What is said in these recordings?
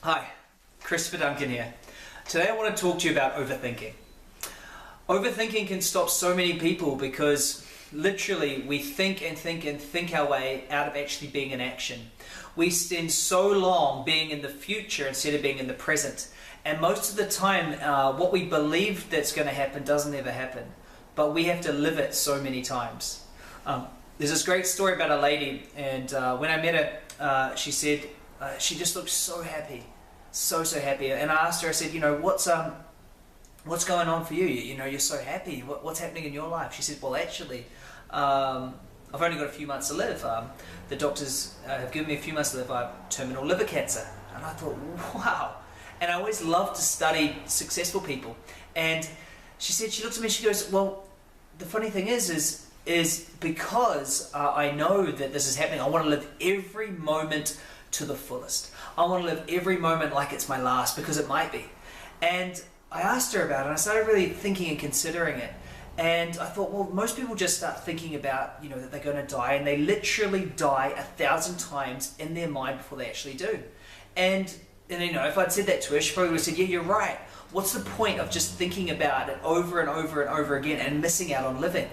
Hi, Christopher Duncan here. Today I want to talk to you about overthinking. Overthinking can stop so many people because literally we think and think and think our way out of actually being in action. We spend so long being in the future instead of being in the present. And most of the time what we believe that's going to happen doesn't ever happen. But we have to live it so many times. There's this great story about a lady, and when I met her, she said she just looked so happy. So happy. And I asked her, I said, what's going on for you? You're so happy. What's happening in your life? She said, well, actually, I've only got a few months to live. The doctors have given me a few months to live. I have terminal liver cancer. And I thought, wow. And I always love to study successful people. And she said, she looked at me, she goes, well, the funny thing is because I know that this is happening, I want to live every moment to the fullest. I want to live every moment like it's my last, because it might be. And I asked her about it, and I started really thinking and considering it. And I thought, well, most people just start thinking about, that they're going to die, and they literally die 1,000 times in their mind before they actually do. And if I'd said that to her, she probably would have said, yeah, you're right. What's the point of just thinking about it over and over and over again and missing out on living?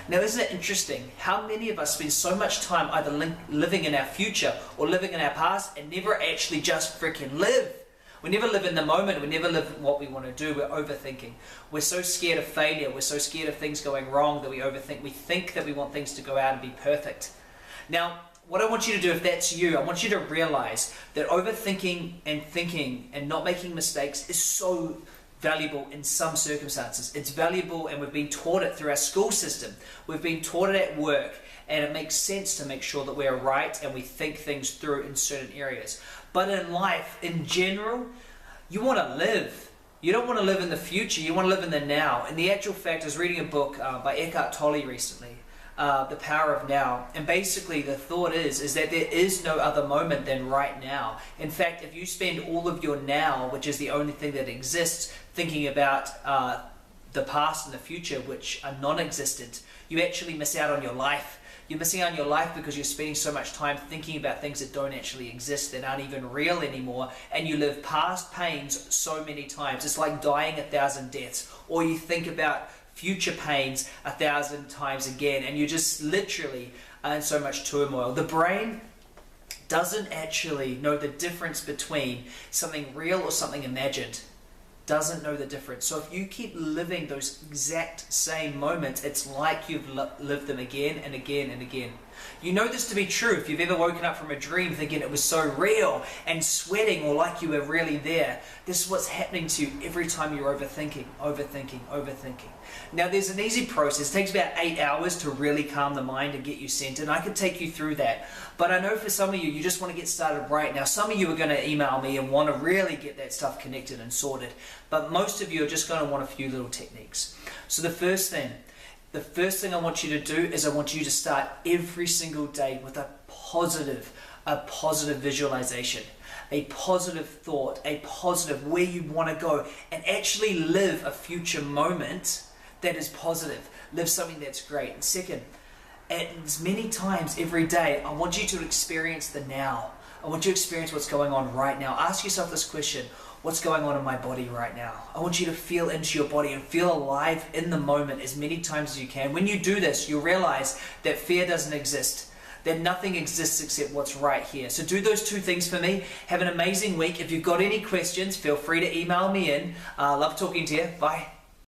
Now, isn't it interesting how many of us spend so much time either living in our future or living in our past and never actually just freaking live? We never live in the moment. We never live what we want to do. We're overthinking. We're so scared of failure. We're so scared of things going wrong that we overthink. We think that we want things to go out and be perfect. Now, what I want you to do, if that's you, I want you to realize that overthinking and thinking and not making mistakes is so valuable in some circumstances. It's valuable, and we've been taught it through our school system. We've been taught it at work, and it makes sense to make sure that we're right and we think things through in certain areas. But in life, in general, you want to live. You don't want to live in the future, you want to live in the now. And the actual fact, I was reading a book by Eckhart Tolle recently, The Power of Now, and basically the thought is that there is no other moment than right now. In fact, if you spend all of your now, which is the only thing that exists, thinking about the past and the future, which are non-existent, you actually miss out on your life. You're missing out on your life because you're spending so much time thinking about things that don't actually exist, that aren't even real anymore, and you live past pains so many times. It's like dying 1,000 deaths, or you think about future pains 1,000 times again, and you just literally are in so much turmoil. The brain doesn't actually know the difference between something real or something imagined. Doesn't know the difference. So if you keep living those exact same moments, it's like you've lived them again and again and again. You know this to be true if you've ever woken up from a dream thinking it was so real and sweating, or like you were really there. This is what's happening to you every time you're overthinking. Now, there's an easy process. It takes about 8 hours to really calm the mind and get you centered, and I can take you through that. But I know for some of you, you just want to get started right now. Some of you are going to email me and want to really get that stuff connected and sorted. But most of you are just going to want a few little techniques. So the first thing I want you to do is I want you to start every single day with a positive visualization, a positive thought, a positive where you want to go, and actually live a future moment that is positive. Live something that's great. And second, as many times every day, I want you to experience the now. I want you to experience what's going on right now. Ask yourself this question: what's going on in my body right now? I want you to feel into your body and feel alive in the moment as many times as you can. When you do this, you'll realize that fear doesn't exist, that nothing exists except what's right here. So do those two things for me. Have an amazing week. If you've got any questions, feel free to email me in. Love talking to you. Bye.